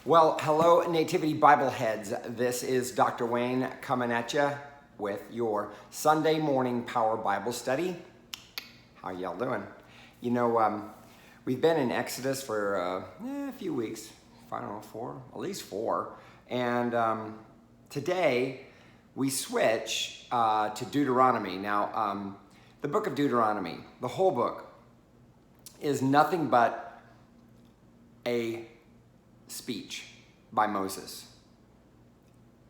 Well, hello, Nativity Bible heads. This is Dr. Wayne coming at you with your Sunday morning Power Bible study. How y'all doing? You know, we've been in Exodus for a few weeks. I don't know, at least four. And today we switch to Deuteronomy. Now, the book of Deuteronomy, the whole book, is nothing but a speech by Moses.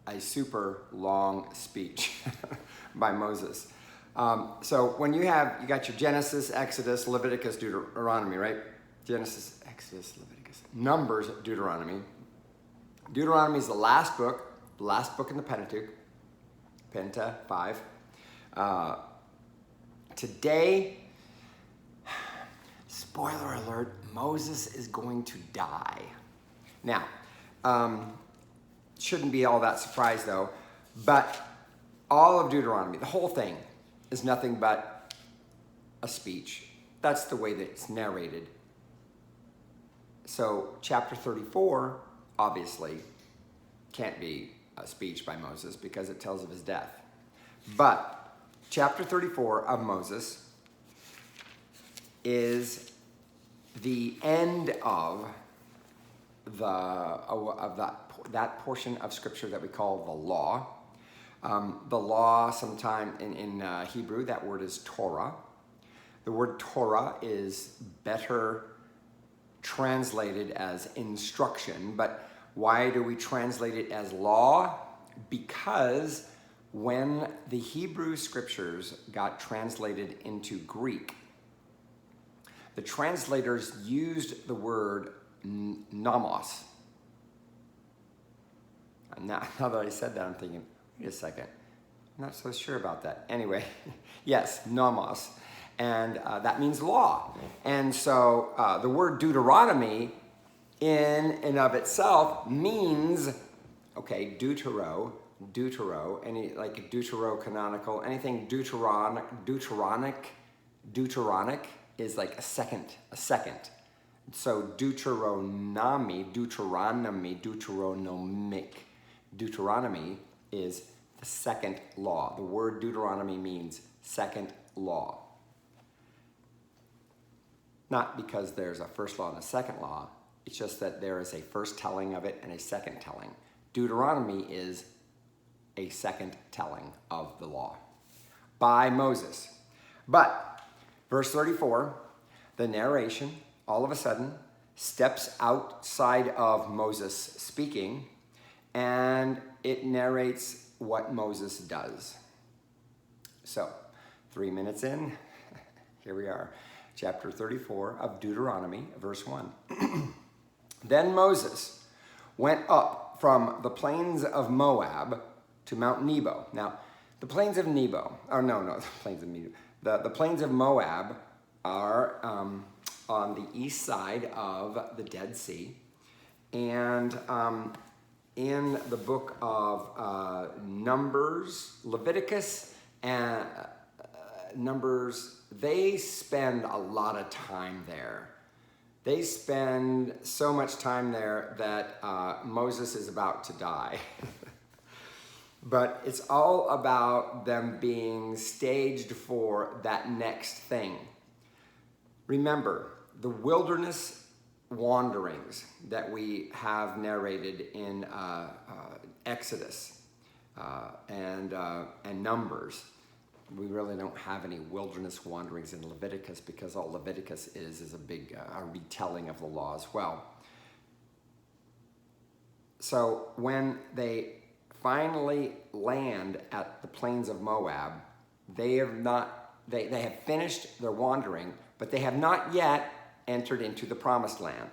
A super long speech by Moses. So when you got your Genesis, Exodus, Leviticus, Deuteronomy, right? Genesis, Exodus, Leviticus, Numbers, Deuteronomy. Deuteronomy is the last book in the Pentateuch, Penta 5. Today, spoiler alert, Moses is going to die. Now, shouldn't be all that surprised though, but all of Deuteronomy, the whole thing, is nothing but a speech. That's the way that it's narrated. So chapter 34, obviously, can't be a speech by Moses because it tells of his death. But chapter 34 of Moses is the end of that portion of scripture that we call the law. The law, sometime in Hebrew, that word is Torah. The word Torah is better translated as instruction, but why do we translate it as law? Because when the Hebrew scriptures got translated into Greek, the translators used the word nomos. Now that I said that, I'm thinking, wait a second, I'm not so sure about that. Anyway, yes, nomos, and that means law. And so the word Deuteronomy in and of itself means, okay, deutero, any like deuterocanonical, anything deuteronic is like a second. So Deuteronomy is the second law. The word Deuteronomy means second law. Not because there's a first law and a second law. It's just that there is a first telling of it and a second telling. Deuteronomy is a second telling of the law by Moses. But verse 34, the narration all of a sudden steps outside of Moses speaking, and it narrates what Moses does. So 3 minutes in, here we are, chapter 34 of Deuteronomy, verse 1. Then Moses went up from the plains of Moab to Mount Nebo. Now, the plains of Nebo, the plains of Moab are on the east side of the Dead Sea. And in the book of Numbers, Leviticus, and Numbers, they spend a lot of time there. They spend so much time there that Moses is about to die. But it's all about them being staged for that next thing. Remember, the wilderness wanderings that we have narrated in Exodus and Numbers. We really don't have any wilderness wanderings in Leviticus because all Leviticus is a big retelling of the law as well. So when they finally land at the plains of Moab, they have finished their wandering, but they have not yet entered into the promised land.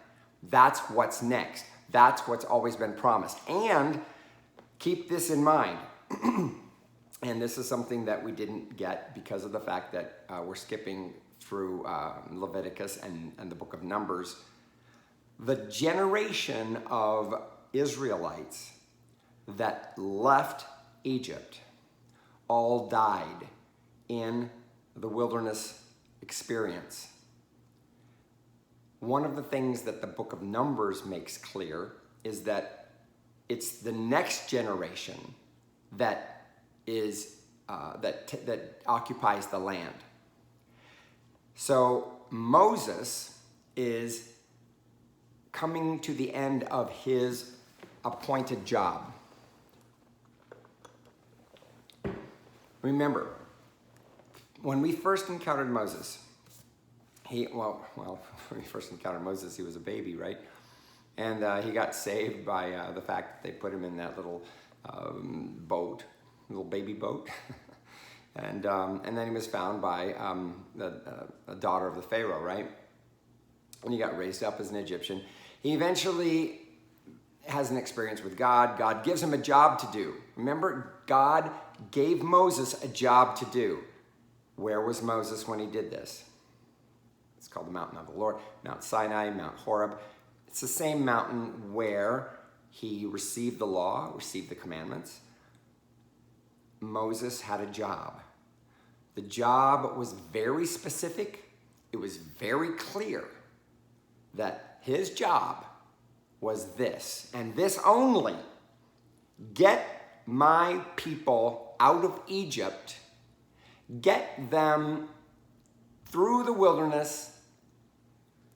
That's what's next. That's what's always been promised. And keep this in mind. And this is something that we didn't get because of the fact that we're skipping through Leviticus and the book of Numbers. The generation of Israelites that left Egypt all died in the wilderness experience. One of the things that the book of Numbers makes clear is that it's the next generation that is that occupies the land. So Moses is coming to the end of his appointed job. Remember, when we first encountered Moses, when we first encountered Moses, he was a baby, right? And he got saved by the fact that they put him in that little boat, little baby boat. and then he was found by the daughter of the Pharaoh, right? And he got raised up as an Egyptian. He eventually has an experience with God. God gives him a job to do. Remember, God gave Moses a job to do. Where was Moses when he did this? It's called the mountain of the Lord, Mount Sinai, Mount Horeb. It's the same mountain where he received the law, received the commandments. Moses had a job. The job was very specific. It was very clear that his job was this, and this only: get my people out of Egypt, get them through the wilderness.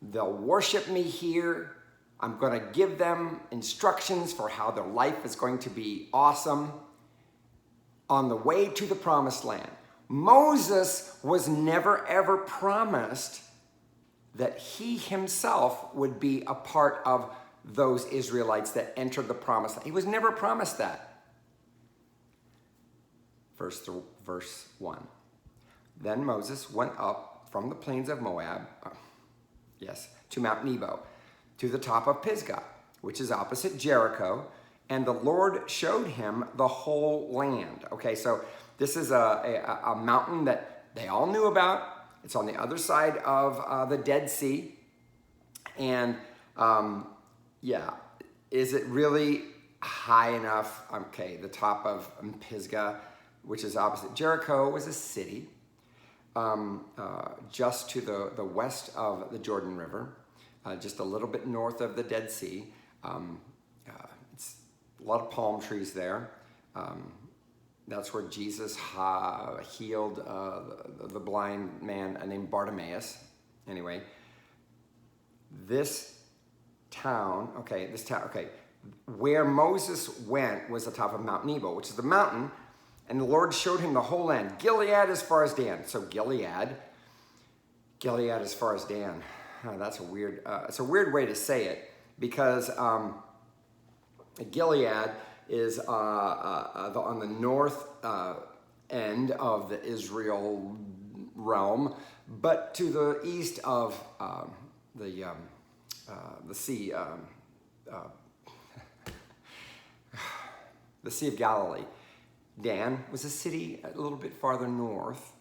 They'll worship me here. I'm going to give them instructions for how their life is going to be awesome on the way to the promised land. Moses was never ever promised that he himself would be a part of those Israelites that entered the promised land. He was never promised that. Verse 1. Then Moses went up from the plains of Moab, to Mount Nebo, to the top of Pisgah, which is opposite Jericho, and the Lord showed him the whole land. Okay, so this is a mountain that they all knew about. It's on the other side of the Dead Sea. And is it really high enough? Okay, the top of Pisgah, which is opposite Jericho, was a city just to the west of the Jordan River, just a little bit north of the Dead Sea. It's a lot of palm trees there. That's where Jesus healed the blind man named Bartimaeus. Anyway, this town, where Moses went was the top of Mount Nebo, which is the mountain, and the Lord showed him the whole land, Gilead as far as Dan. So Gilead as far as Dan. That's a weird. It's a weird way to say it, because Gilead is on the north end of the Israel realm, but to the east of the sea, the Sea of Galilee. Dan was a city a little bit farther north,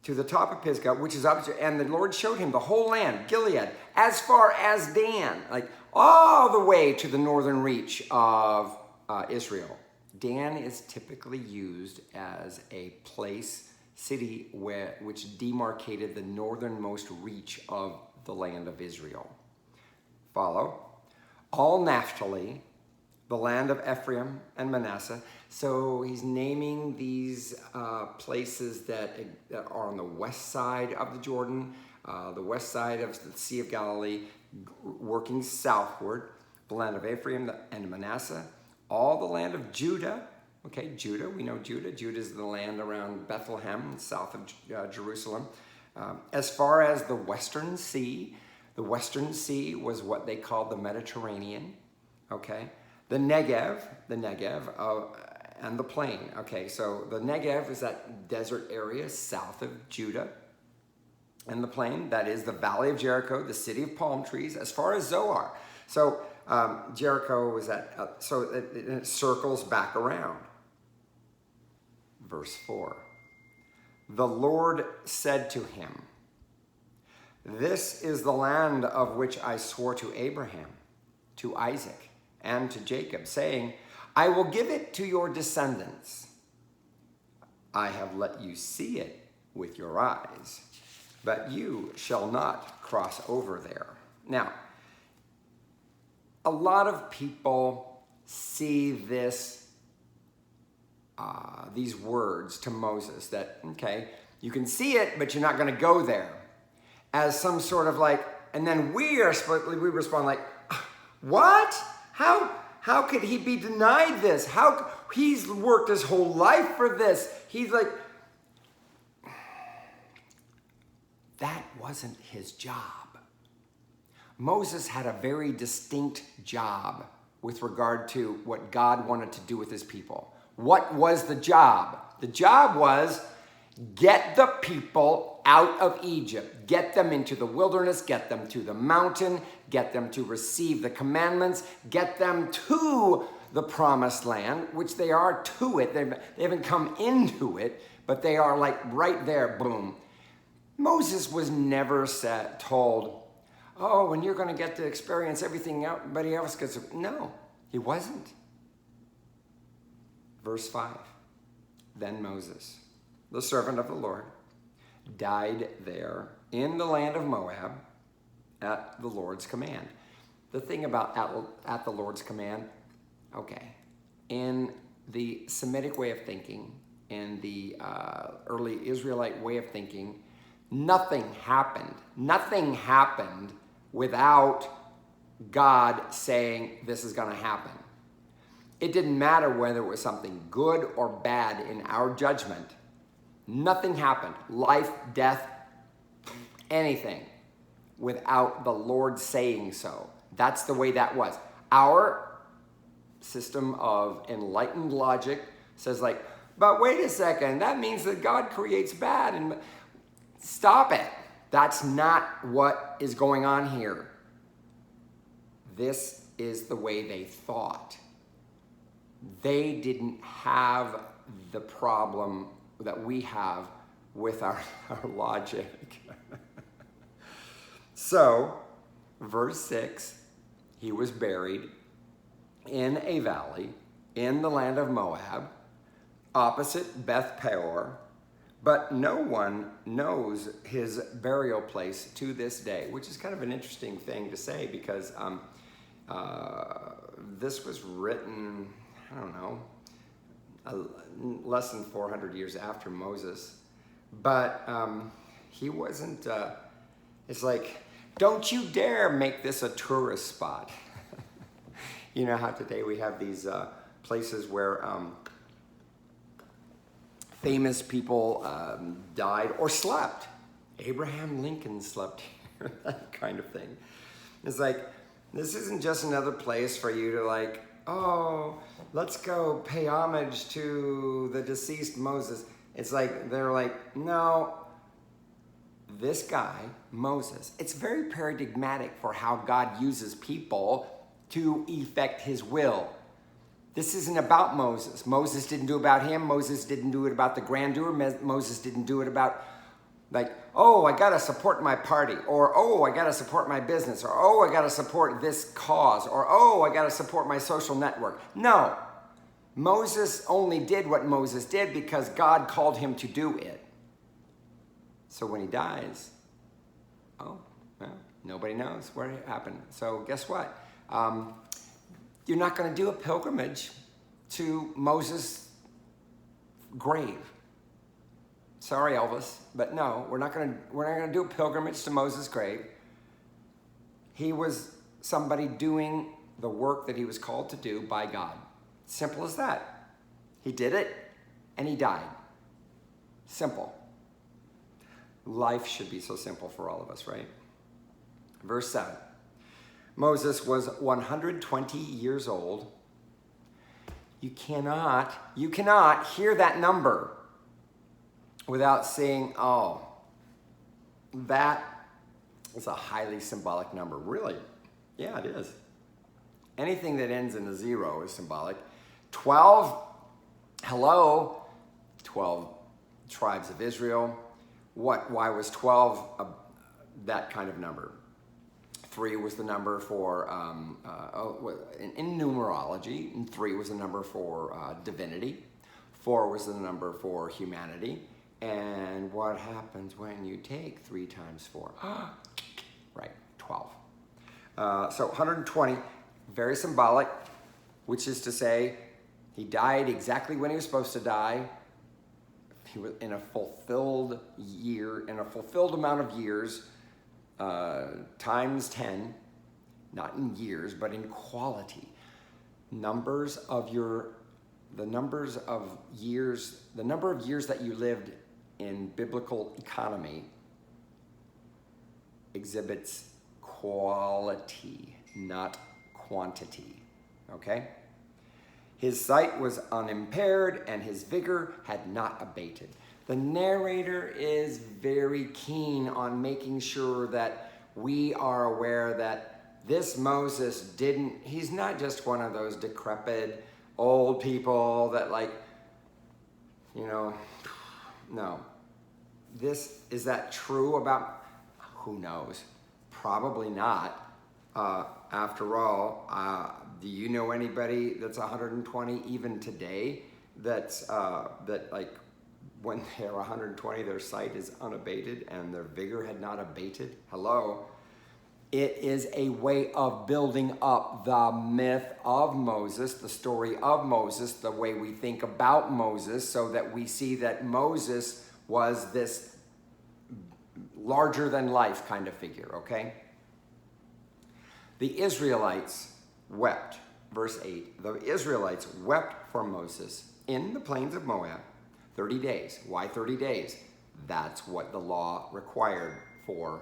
to the top of Pisgah, which is opposite, and the Lord showed him the whole land, Gilead, as far as Dan, like all the way to the northern reach of Israel. Dan is typically used as a city which demarcated the northernmost reach of the land of Israel. Follow. All Naphtali, the land of Ephraim and Manasseh. So he's naming these places that are on the west side of the Jordan, the west side of the Sea of Galilee, working southward, the land of Ephraim and Manasseh, all the land of Judah. Okay, Judah, we know Judah. Judah is the land around Bethlehem, south of Jerusalem. As far as the Western Sea was what they called the Mediterranean. Okay, the Negev, and the plain. Okay, so the Negev is that desert area south of Judah. And the plain, that is the valley of Jericho, the city of palm trees, as far as Zoar. So Jericho was it circles back around. Verse 4. The Lord said to him, "This is the land of which I swore to Abraham, to Isaac, and to Jacob, saying, I will give it to your descendants. I have let you see it with your eyes, but you shall not cross over there." Now, a lot of people see these words to Moses that, okay, you can see it, but you're not going to go there, as some sort of like, and then we respond like, what? How could he be denied this? How he's worked his whole life for this? He's like, that wasn't his job. Moses had a very distinct job with regard to what God wanted to do with his people. What was the job? The job was get the people out of Egypt, get them into the wilderness, get them to the mountain, get them to receive the commandments, get them to the promised land, which they are to it. They haven't come into it, but they are like right there, boom. Moses was never told, oh, and you're going to get to experience everything everybody else gets. No, he wasn't. Verse 5, then Moses, the servant of the Lord, died there in the land of Moab at the Lord's command. The thing about at the Lord's command, okay, in the Semitic way of thinking, in the early Israelite way of thinking, nothing happened. Nothing happened without God saying this is going to happen. It didn't matter whether it was something good or bad in our judgment. Nothing happened. Life, death, anything without the Lord saying so. That's the way that was. Our system of enlightened logic says like, but wait a second, that means that God creates bad and stop it. That's not what is going on here. This is the way they thought. They didn't have the problem that we have with our logic. So, verse 6, he was buried in a valley in the land of Moab, opposite Beth Peor, but no one knows his burial place to this day, which is kind of an interesting thing to say because this was written, I don't know, less than 400 years after Moses. But he wasn't, it's like, don't you dare make this a tourist spot. You know how today we have these places where famous people died or slept. Abraham Lincoln slept here, that kind of thing. It's like, this isn't just another place for you to like, oh, let's go pay homage to the deceased Moses. It's like, they're like, no, this guy, Moses, it's very paradigmatic for how God uses people to effect his will. This isn't about Moses. Moses didn't do it about him. Moses didn't do it about the grandeur. Moses didn't do it about like, oh, I got to support my party, or oh, I got to support my business, or oh, I got to support this cause, or oh, I got to support my social network. No, Moses only did what Moses did because God called him to do it. So when he dies, oh, well, nobody knows where it happened. So guess what? You're not going to do a pilgrimage to Moses' grave. Sorry, Elvis, but no, we're not going to do a pilgrimage to Moses' grave. He was somebody doing the work that he was called to do by God. Simple as that. He did it, and he died. Simple. Life should be so simple for all of us, right? Verse 7. Moses was 120 years old. You cannot hear that number without saying, oh, that is a highly symbolic number. Really? Yeah, it is. Anything that ends in a 0 is symbolic. 12, hello, 12 tribes of Israel. Why was 12 that kind of number? 3 was the number for, in numerology, and 3 was the number for divinity. 4 was the number for humanity. And what happens when you take 3 times 4? Right, 12. So 120. Very symbolic, which is to say, he died exactly when he was supposed to die. He was in a fulfilled year, in a fulfilled amount of years, times 10, not in years, but in quality. The number of years that you lived in biblical economy exhibits quality, not quantity, okay? His sight was unimpaired and his vigor had not abated. The narrator is very keen on making sure that we are aware that this Moses he's not just one of those decrepit old people that no. Is that true about, who knows? Probably not. After all, do you know anybody that's 120 even today that when they're 120 their sight is unabated and their vigor had not abated? Hello. It is a way of building up the myth of Moses, the story of Moses, the way we think about Moses, so that we see that Moses was this larger than life kind of figure, okay? The Israelites wept, verse 8, the Israelites wept for Moses in the plains of Moab 30 days. Why 30 days? That's what the law required for,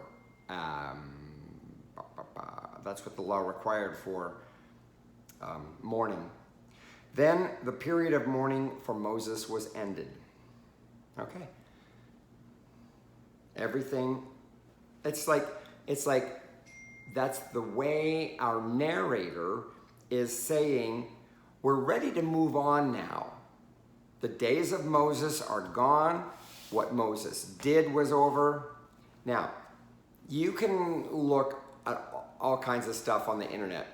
mourning. Then the period of mourning for Moses was ended. Okay. Everything, it's like that's the way our narrator is saying, we're ready to move on now. The days of Moses are gone. What Moses did was over. Now, you can look at all kinds of stuff on the internet.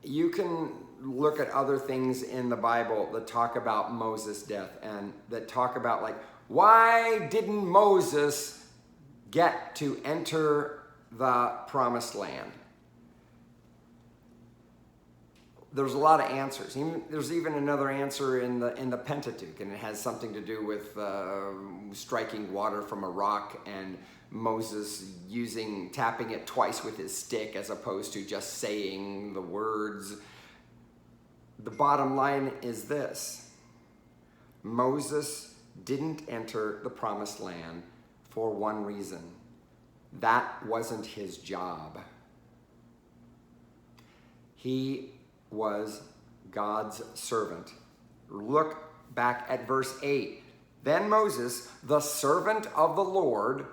You can look at other things in the Bible that talk about Moses' death and that talk about why didn't Moses get to enter the promised land? There's a lot of answers. There's even another answer in the Pentateuch, and it has something to do with striking water from a rock and Moses tapping it twice with his stick as opposed to just saying the words. The bottom line is this: Moses didn't enter the promised land for one reason. That wasn't his job. He was God's servant. Look back at verse 8. Then Moses, the servant of the Lord,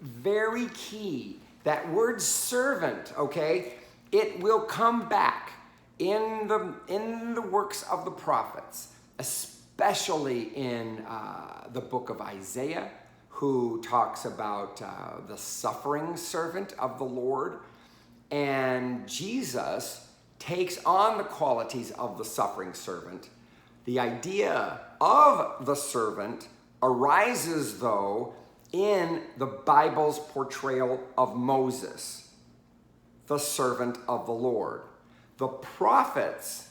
very key, that word servant, okay, it will come back in the works of the prophets, especially in the book of Isaiah, who talks about the suffering servant of the Lord. And Jesus takes on the qualities of the suffering servant. The idea of the servant arises, though, in the Bible's portrayal of Moses, the servant of the Lord. The prophets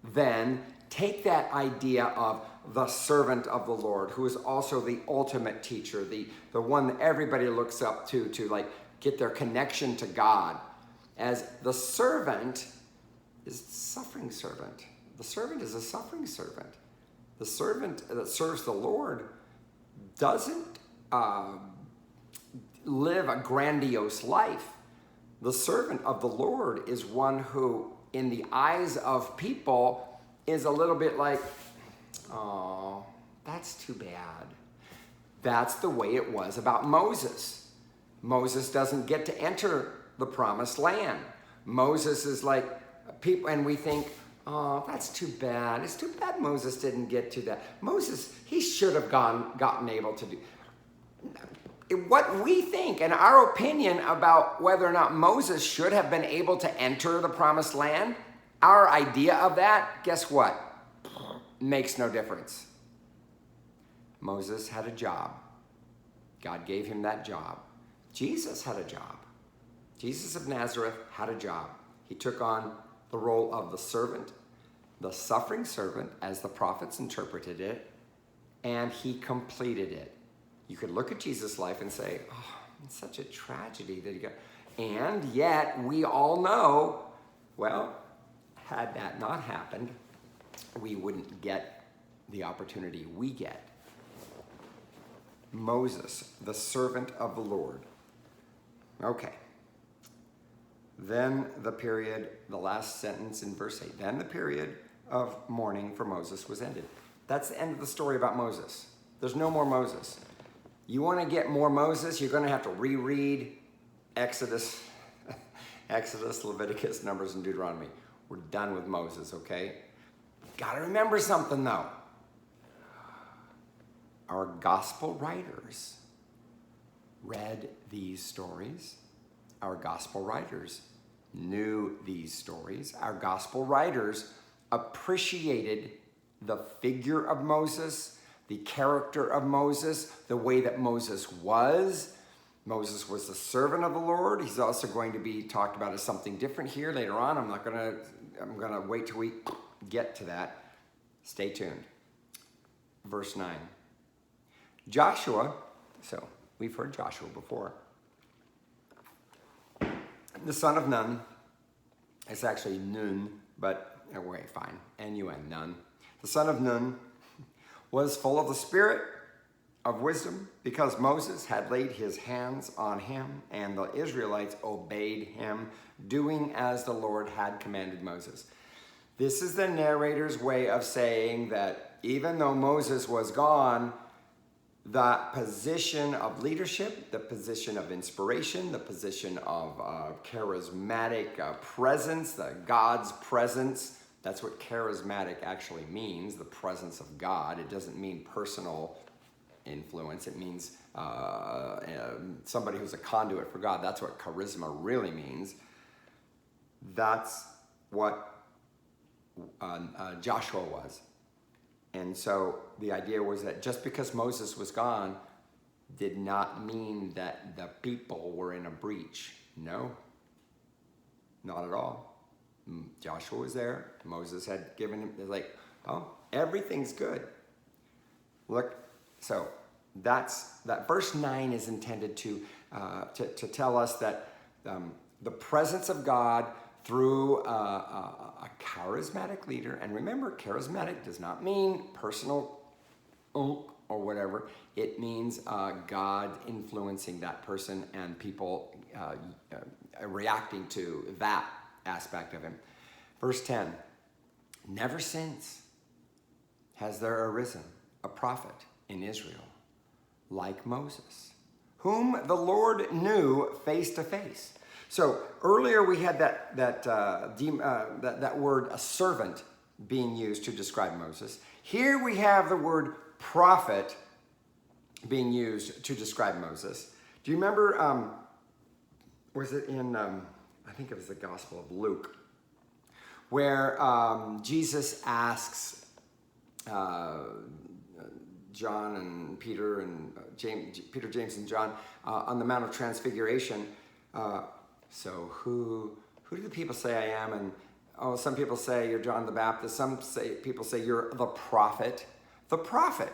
then take that idea of the servant of the Lord, who is also the ultimate teacher, the one that everybody looks up to get their connection to God, as the servant is suffering servant. The servant is a suffering servant. The servant that serves the Lord doesn't live a grandiose life. The servant of the Lord is one who, in the eyes of people, is a little bit like, oh, that's too bad. That's the way it was about Moses. Moses doesn't get to enter the promised land. Moses is like people, and we think, oh, that's too bad. It's too bad Moses didn't get to that. Moses, he should have gotten able to do. What we think and our opinion about whether or not Moses should have been able to enter the promised land, our idea of that, guess what? Makes no difference. Moses had a job. God gave him that job. Jesus had a job. Jesus of Nazareth had a job. He took on the role of the servant, the suffering servant, as the prophets interpreted it, and he completed it. You could look at Jesus' life and say, oh, it's such a tragedy that he got. And yet we all know, well, had that not happened, we wouldn't get the opportunity we get. Moses, the servant of the Lord. Okay. Then the period, the last sentence in verse 8, then the period of mourning for Moses was ended. That's the end of the story about Moses. There's no more Moses. You want to get more Moses, you're going to have to reread Exodus, Leviticus, Numbers, and Deuteronomy. We're done with Moses, okay? Got to remember something, though. Our gospel writers read these stories. Our gospel writers knew these stories. Our gospel writers appreciated the figure of Moses, the character of Moses, the way that Moses was. Moses was the servant of the Lord. He's also going to be talked about as something different here later on. I'm going to wait till we get to that. Stay tuned. Verse 9. Joshua, so we've heard Joshua before. The son of Nun, it's actually Nun, but okay, fine, N-U-N, Nun. The son of Nun was full of the spirit of wisdom because Moses had laid his hands on him and the Israelites obeyed him, doing as the Lord had commanded Moses. This is the narrator's way of saying that even though Moses was gone, the position of leadership, the position of inspiration, the position of charismatic presence, the God's presence, that's what charismatic actually means, the presence of God. It doesn't mean personal influence. It means somebody who's a conduit for God. That's what charisma really means. That's what Joshua was. And so the idea was that just because Moses was gone did not mean that the people were in a breach. No, not at all. Joshua was there. Moses had given him, like, oh, everything's good. Look, so that verse 9 is intended to tell us that the presence of God through a charismatic leader. And remember, charismatic does not mean personal or whatever. It means God influencing that person and people reacting to that aspect of him. Verse 10, never since has there arisen a prophet in Israel like Moses, whom the Lord knew face to face. So earlier we had that word a servant being used to describe Moses. Here we have the word prophet being used to describe Moses. Do you remember, was it in, I think it was the Gospel of Luke, where Jesus asks John and Peter and Peter, James, and John on the Mount of Transfiguration, so who do the people say I am? And some people say you're John the Baptist. People say you're the prophet. The prophet.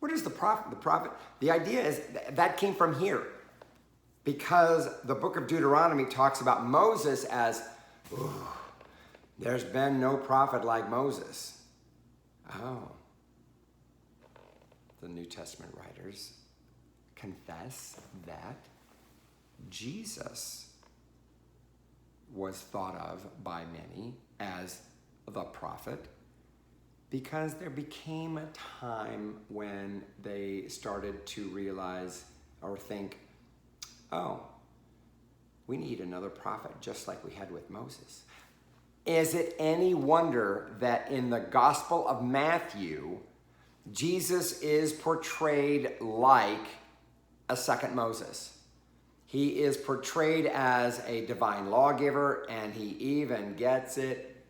What is the prophet? The prophet. The idea is that came from here, because the book of Deuteronomy talks about Moses as, there's been no prophet like Moses. Oh. The New Testament writers confess that Jesus was thought of by many as the prophet because there became a time when they started to realize or think, oh, we need another prophet just like we had with Moses. Is it any wonder that in the Gospel of Matthew, Jesus is portrayed like a second Moses? He is portrayed as a divine lawgiver, and he even gets it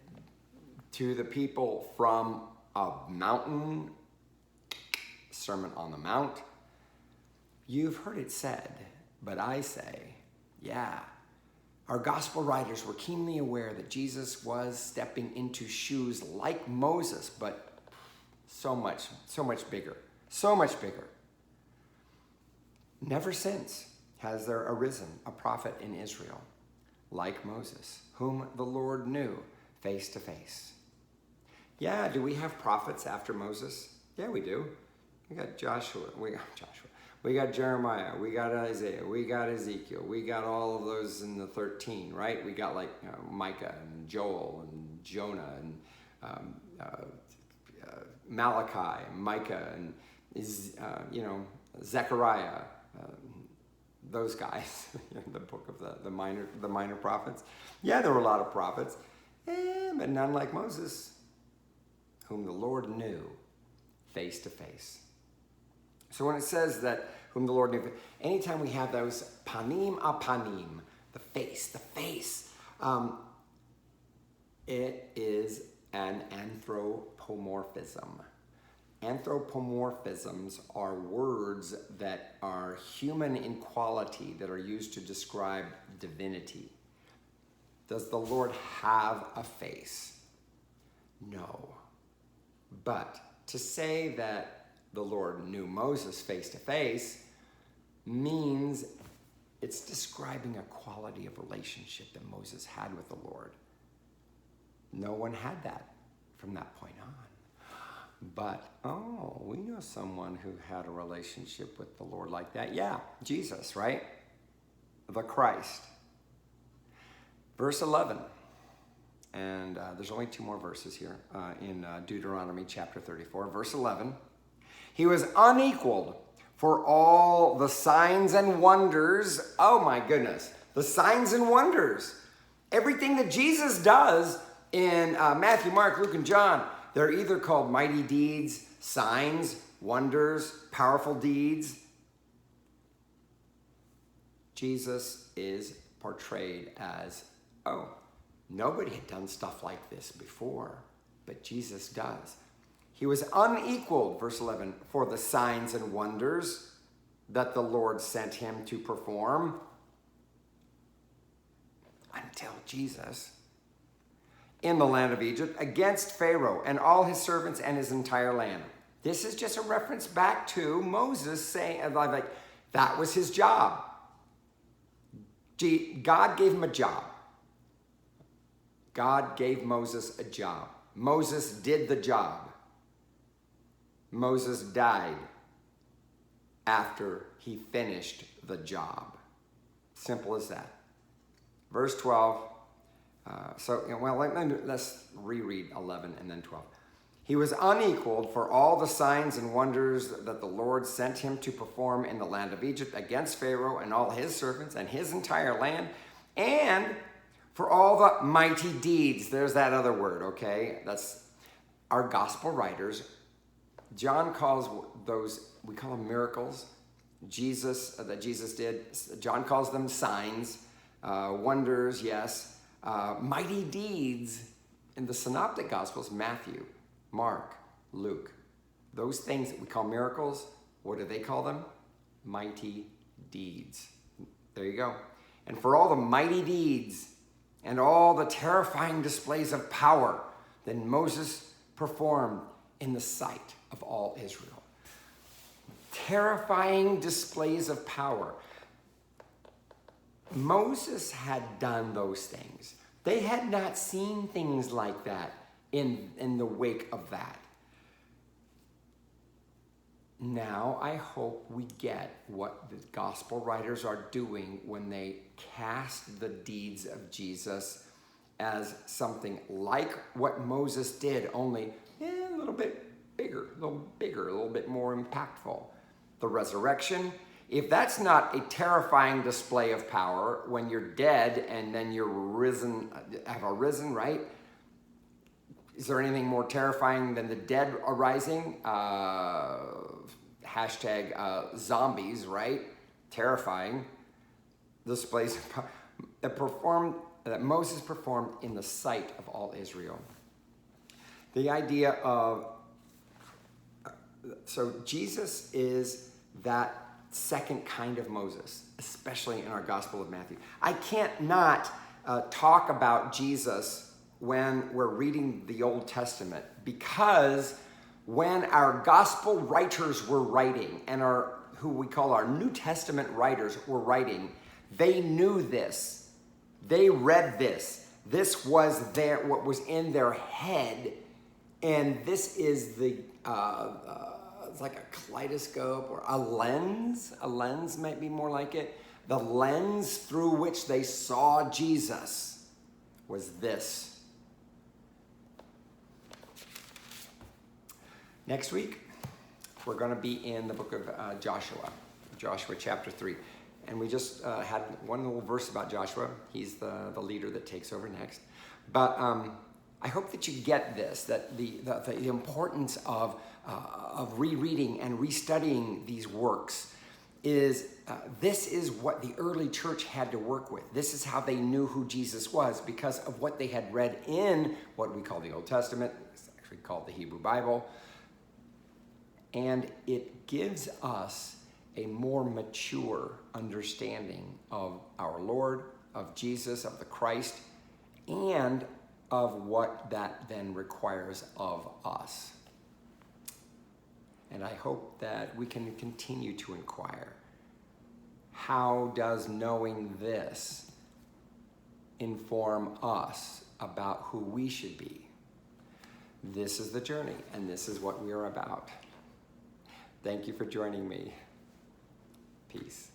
to the people from a mountain, Sermon on the Mount. You've heard it said, but I say, yeah, Our gospel writers were keenly aware that Jesus was stepping into shoes like Moses, but so much bigger, so much bigger. Never since has there arisen a prophet in Israel like Moses, whom the Lord knew face to face. Yeah, do we have prophets after Moses? Yeah, we do. We got Joshua, we got Jeremiah, we got Isaiah, we got Ezekiel, we got all of those in the 13, right? We got like Micah and Joel and Jonah and Malachi, Micah, and Zechariah, those guys in the book of the minor prophets. Yeah, there were a lot of prophets, but none like Moses, whom the Lord knew face to face. So when it says that whom the Lord knew, anytime we have those panim apanim, the face, it is an anthropomorphism. Anthropomorphisms are words that are human in quality, that are used to describe divinity. Does the Lord have a face? No. But to say that the Lord knew Moses face to face means it's describing a quality of relationship that Moses had with the Lord. No one had that from that point on. But, we know someone who had a relationship with the Lord like that. Yeah, Jesus, right? The Christ. Verse 11. And there's only 2 more verses here in Deuteronomy chapter 34. Verse 11. He was unequaled for all the signs and wonders. Oh my goodness. The signs and wonders. Everything that Jesus does in Matthew, Mark, Luke, and John, they're either called mighty deeds, signs, wonders, powerful deeds. Jesus is portrayed as, nobody had done stuff like this before, but Jesus does. He was unequaled, verse 11, for the signs and wonders that the Lord sent him to perform until Jesus, in the land of Egypt, against Pharaoh and all his servants and his entire land. This is just a reference back to Moses saying, like, that was his job. God gave him a job. God gave Moses a job. Moses did the job. Moses died after he finished the job. Simple as that. Verse 12. Let's reread 11 and then 12. He was unequaled for all the signs and wonders that the Lord sent him to perform in the land of Egypt against Pharaoh and all his servants and his entire land, and for all the mighty deeds. There's that other word, okay? That's our gospel writers. John calls those, we call them miracles, that Jesus did. John calls them signs, wonders, yes. Mighty deeds in the synoptic gospels, Matthew, Mark, Luke. Those things that we call miracles, what do they call them? Mighty deeds. There you go. And for all the mighty deeds and all the terrifying displays of power that Moses performed in the sight of all Israel. Terrifying displays of power. Moses had done those things. They had not seen things like that in the wake of that. Now, I hope we get what the gospel writers are doing when they cast the deeds of Jesus as something like what Moses did, only a little bit bigger, a little bit more impactful. The resurrection. If that's not a terrifying display of power when you're dead and then you're have arisen, right? Is there anything more terrifying than the dead arising? Zombies, right? Terrifying displays of power that Moses performed in the sight of all Israel. The idea of, so Jesus is that second kind of Moses, especially in our Gospel of Matthew. I can't not talk about Jesus when we're reading the Old Testament, because when our Gospel writers were writing, and who we call our New Testament writers were writing, they knew this. They read this. This was what was in their head, and this is the it's like a kaleidoscope or a lens. A lens might be more like it. The lens through which they saw Jesus was this. Next week, we're going to be in the book of Joshua chapter 3. And we just had one little verse about Joshua. He's the leader that takes over next. But I hope that you get this, that the importance of rereading and restudying these works is this is what the early church had to work with. This is how they knew who Jesus was, because of what they had read in what we call the Old Testament. It's actually called the Hebrew Bible. And it gives us a more mature understanding of our Lord, of Jesus, of the Christ, and of what that then requires of us. And I hope that we can continue to inquire, how does knowing this inform us about who we should be? This is the journey, and this is what we are about. Thank you for joining me. Peace.